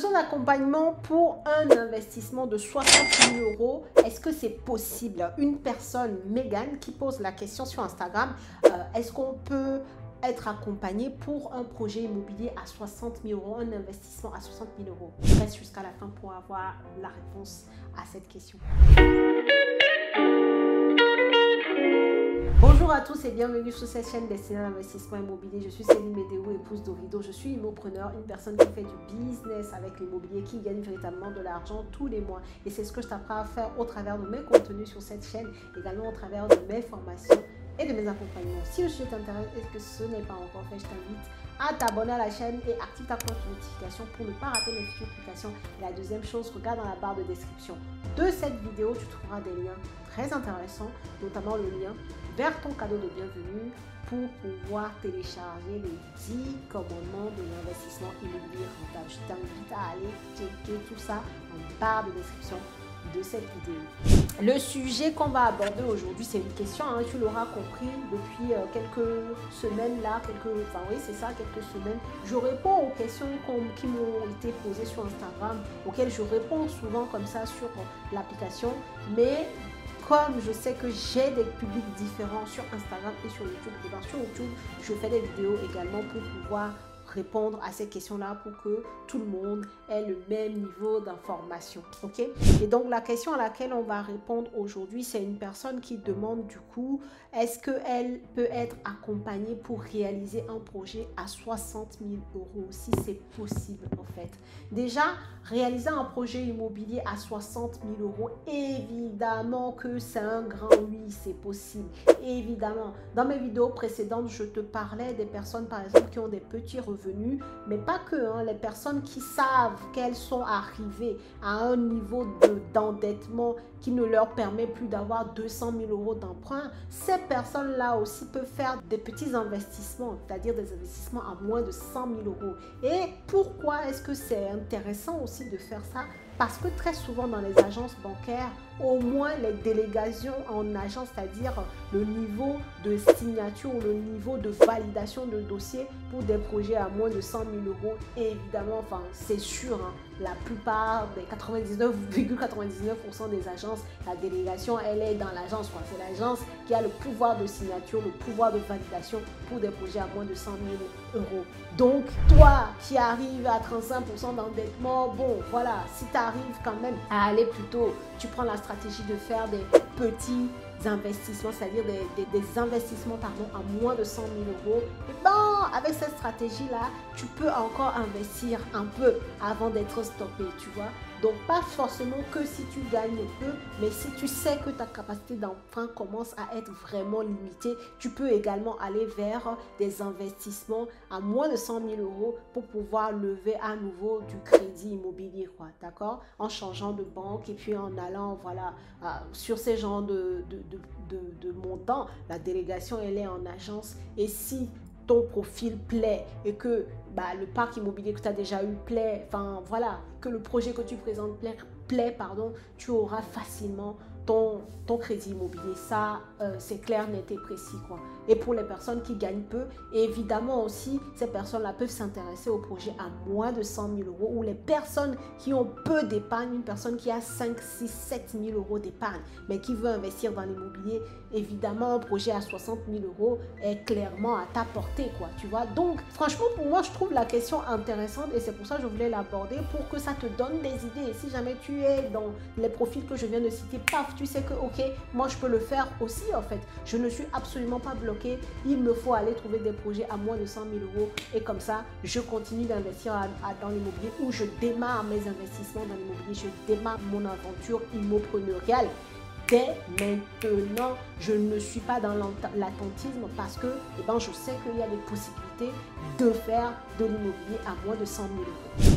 Question d'accompagnement pour un investissement de 60 000 euros. Est-ce que c'est possible? Une personne, Megan, qui pose la question sur Instagram. Est-ce qu'on peut être accompagné pour un projet immobilier à 60 000 euros, un investissement à 60 000 euros? Reste jusqu'à la fin pour avoir la réponse à cette question. Bonjour à tous et bienvenue sur cette chaîne destinée à l'investissement immobilier. Je suis Céline Médéo, épouse d'Orido. Je suis immopreneur, une personne qui fait du business avec l'immobilier, qui gagne véritablement de l'argent tous les mois. Et c'est ce que je t'apprends à faire au travers de mes contenus sur cette chaîne, également au travers de mes formations et de mes accompagnements. Si le sujet t'intéresse et que ce n'est pas encore fait, je t'invite à t'abonner à la chaîne et active ta cloche de notification pour ne pas rater mes futures publications. Et la deuxième chose, regarde dans la barre de description de cette vidéo, tu trouveras des liens très intéressants, notamment le lien vers ton cadeau de bienvenue pour pouvoir télécharger les 10 commandements de l'investissement immobilier rentable. Je t'invite à aller checker tout ça en barre de description de cette vidéo. Le sujet qu'on va aborder aujourd'hui, c'est une question, hein, tu l'auras compris depuis quelques semaines là, quelques semaines. Je réponds aux questions qui m'ont été posées sur Instagram, auxquelles je réponds souvent comme ça sur l'application, mais comme je sais que j'ai des publics différents sur Instagram et sur YouTube, et bien sur YouTube, je fais des vidéos également pour pouvoir répondre à ces questions-là pour que tout le monde ait le même niveau d'information. Ok? Et donc, la question à laquelle on va répondre aujourd'hui, c'est une personne qui demande du coup, est-ce qu'elle peut être accompagnée pour réaliser un projet à 60 000 euros, si c'est possible en fait. Déjà, réaliser un projet immobilier à 60 000 euros, évidemment que c'est un grand oui, c'est possible. Évidemment, dans mes vidéos précédentes, je te parlais des personnes par exemple qui ont des petits revenus, mais pas que, hein, les personnes qui savent qu'elles sont arrivées à un niveau d'endettement qui ne leur permet plus d'avoir 200 000 euros d'emprunt. Ces personnes-là aussi peuvent faire des petits investissements, c'est-à-dire des investissements à moins de 100 000 euros. Et pourquoi est-ce que c'est intéressant aussi de faire ça? Parce que très souvent dans les agences bancaires, au moins les délégations en agence, c'est-à-dire le niveau de signature ou le niveau de validation de dossier pour des projets à moins de 100 000 euros, et évidemment, enfin c'est sûr, hein, la plupart des 99,99% des agences, la délégation, elle est dans l'agence. C'est l'agence qui a le pouvoir de signature, le pouvoir de validation pour des projets à moins de 100 000 euros. Donc, toi qui arrives à 35% d'endettement, bon, voilà, si tu arrives quand même à aller plutôt, tu prends la stratégie de faire des petits investissements, c'est-à-dire des investissements à moins de 100 000 euros, et ben, avec cette stratégie-là, tu peux encore investir un peu avant d'être stoppé, tu vois. Donc, pas forcément que si tu gagnes peu, mais si tu sais que ta capacité d'emprunt commence à être vraiment limitée, tu peux également aller vers des investissements à moins de 100 000 euros pour pouvoir lever à nouveau du crédit immobilier, quoi, d'accord? En changeant de banque et puis en allant, voilà, sur ces genres de montants, la délégation, elle est en agence. Et si ton profil plaît et que le parc immobilier que tu as déjà eu plaît, enfin voilà, que le projet que tu présentes plaît, tu auras facilement ton crédit immobilier. Ça, c'est clair, net et précis, quoi. Et pour les personnes qui gagnent peu, évidemment aussi, ces personnes-là peuvent s'intéresser au projet à moins de 100 000 euros, ou les personnes qui ont peu d'épargne, une personne qui a 5, 6, 7 000 euros d'épargne, mais qui veut investir dans l'immobilier, évidemment, un projet à 60 000 euros est clairement à ta portée, quoi, tu vois. Donc, franchement, pour moi, je trouve la question intéressante et c'est pour ça que je voulais l'aborder, pour que ça te donne des idées. Et si jamais tu es dans les profils que je viens de citer, paf, tu sais que, ok, moi, je peux le faire aussi, en fait. Je ne suis absolument pas bloquée. Il me faut aller trouver des projets à moins de 100 000 euros et comme ça, je continue d'investir dans l'immobilier, ou je démarre mes investissements dans l'immobilier, je démarre mon aventure immopreneuriale. Dès maintenant, je ne suis pas dans l'attentisme parce que je sais qu'il y a des possibilités de faire de l'immobilier à moins de 100 000 euros.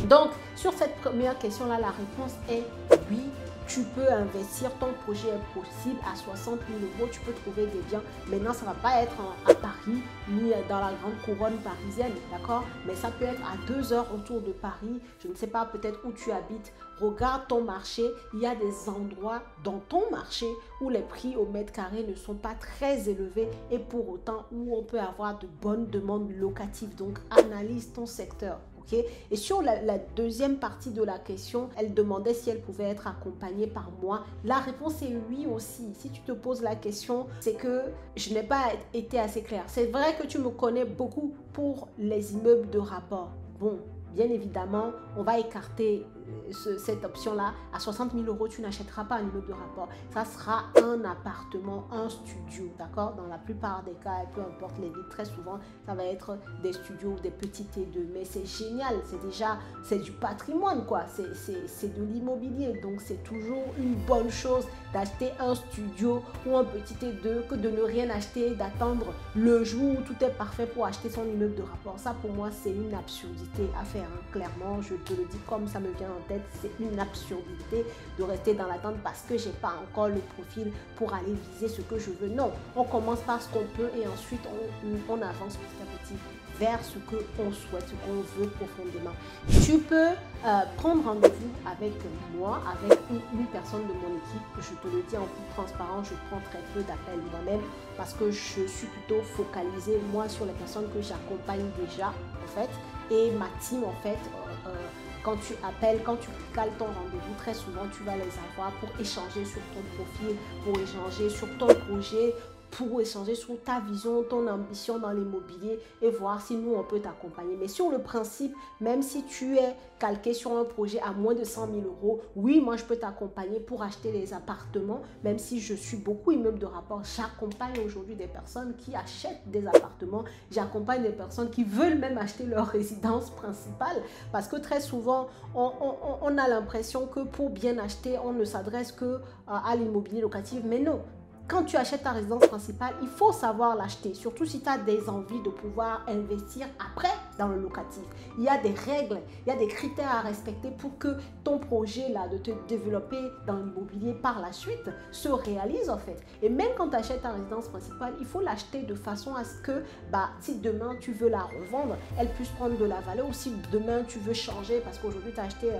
Donc, sur cette première question-là, la réponse est oui. Tu peux investir, ton projet est possible à 60 000 euros, tu peux trouver des biens. Maintenant, ça ne va pas être à Paris ni dans la grande couronne parisienne, d'accord? Mais ça peut être à 2 heures autour de Paris, je ne sais pas, peut-être où tu habites. Regarde ton marché, il y a des endroits dans ton marché où les prix au mètre carré ne sont pas très élevés et pour autant où on peut avoir de bonnes demandes locatives. Donc, analyse ton secteur. ok? Et sur la deuxième partie de la question, elle demandait si elle pouvait être accompagnée par moi. La réponse est oui aussi. Si tu te poses la question, c'est que je n'ai pas été assez claire. C'est vrai que tu me connais beaucoup pour les immeubles de rapport. Bon, bien évidemment, on va écarter cette option-là. À 60 000 euros, tu n'achèteras pas un immeuble de rapport. Ça sera un appartement, un studio, d'accord? Dans la plupart des cas, peu importe les villes, très souvent, ça va être des studios ou des petits T2. Mais c'est génial, c'est du patrimoine, quoi. C'est de l'immobilier. Donc, c'est toujours une bonne chose d'acheter un studio ou un petit T2 que de ne rien acheter, d'attendre le jour où tout est parfait pour acheter son immeuble de rapport. Ça, pour moi, c'est une absurdité à faire, hein. Clairement, je te le dis comme ça me vient en tête, c'est une absurdité de rester dans l'attente parce que j'ai pas encore le profil pour aller viser ce que je veux. Non, on commence par ce qu'on peut et ensuite on avance petit à petit vers ce qu'on souhaite, ce qu'on veut profondément. Tu peux prendre rendez-vous avec moi, avec une personne de mon équipe. Je te le dis en toute transparence, je prends très peu d'appels moi-même parce que je suis plutôt focalisée moi sur les personnes que j'accompagne déjà en fait. Et ma team en fait, quand tu appelles, quand tu cales ton rendez-vous, très souvent tu vas les avoir pour échanger sur ton profil, pour échanger sur ton projet, pour échanger sur ta vision, ton ambition dans l'immobilier et voir si nous, on peut t'accompagner. Mais sur le principe, même si tu es calqué sur un projet à moins de 100 000 euros, oui, moi, je peux t'accompagner pour acheter les appartements. Même si je suis beaucoup immeuble de rapport, j'accompagne aujourd'hui des personnes qui achètent des appartements. J'accompagne des personnes qui veulent même acheter leur résidence principale parce que très souvent, on a l'impression que pour bien acheter, on ne s'adresse que à l'immobilier locatif. Mais non. Quand tu achètes ta résidence principale, il faut savoir l'acheter, surtout si tu as des envies de pouvoir investir après dans le locatif. Il y a des règles, il y a des critères à respecter pour que ton projet là de te développer dans l'immobilier par la suite se réalise en fait. Et même quand tu achètes ta résidence principale, il faut l'acheter de façon à ce que si demain tu veux la revendre, elle puisse prendre de la valeur ou si demain tu veux changer parce qu'aujourd'hui tu as acheté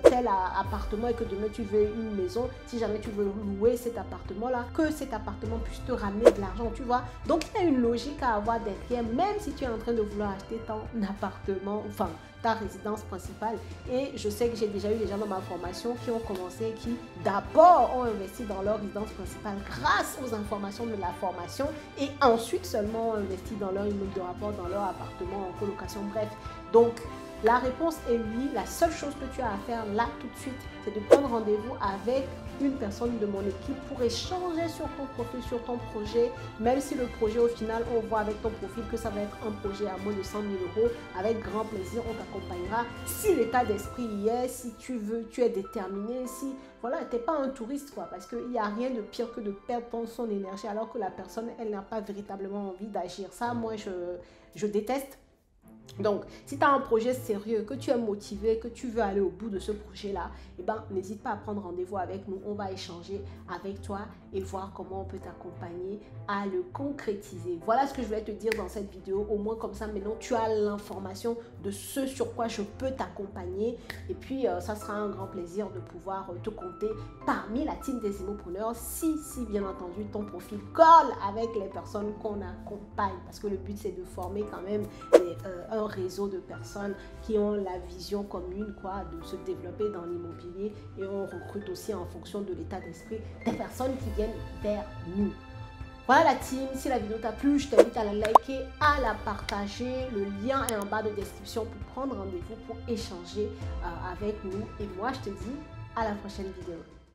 tel appartement et que demain tu veux une maison, si jamais tu veux louer cet appartement là, que cet appartement puisse te ramener de l'argent, tu vois. Donc, il y a une logique à avoir derrière, même si tu es en train de vouloir acheter ton appartement, enfin, ta résidence principale. Et je sais que j'ai déjà eu des gens dans ma formation qui ont commencé, qui d'abord ont investi dans leur résidence principale grâce aux informations de la formation et ensuite seulement ont investi dans leur immeuble de rapport, dans leur appartement en colocation, bref. Donc, la réponse est oui. La seule chose que tu as à faire là tout de suite, c'est de prendre rendez-vous avec une personne de mon équipe pour échanger sur ton profil, sur ton projet. Même si le projet au final, on voit avec ton profil que ça va être un projet à moins de 100 000 euros, avec grand plaisir, on t'accompagnera. Si l'état d'esprit y est, si tu veux, tu es déterminé, si voilà, tu n'es pas un touriste quoi, parce qu'il n'y a rien de pire que de perdre son énergie alors que la personne, elle n'a pas véritablement envie d'agir. Ça, moi, je déteste. Donc, si tu as un projet sérieux, que tu es motivé, que tu veux aller au bout de ce projet-là, eh ben, n'hésite pas à prendre rendez-vous avec nous. On va échanger avec toi et voir comment on peut t'accompagner à le concrétiser. Voilà ce que je voulais te dire dans cette vidéo. Au moins comme ça, maintenant, tu as l'information de ce sur quoi je peux t'accompagner. Et puis, ça sera un grand plaisir de pouvoir te compter parmi la team des immopreneurs si bien entendu, ton profil colle avec les personnes qu'on accompagne. Parce que le but, c'est de former quand même un réseau de personnes qui ont la vision commune quoi, de se développer dans l'immobilier et on recrute aussi en fonction de l'état d'esprit des personnes qui viennent vers nous. Voilà la team, si la vidéo t'a plu, je t'invite à la liker, à la partager. Le lien est en bas de description pour prendre rendez-vous, pour échanger avec nous. Et moi, je te dis à la prochaine vidéo.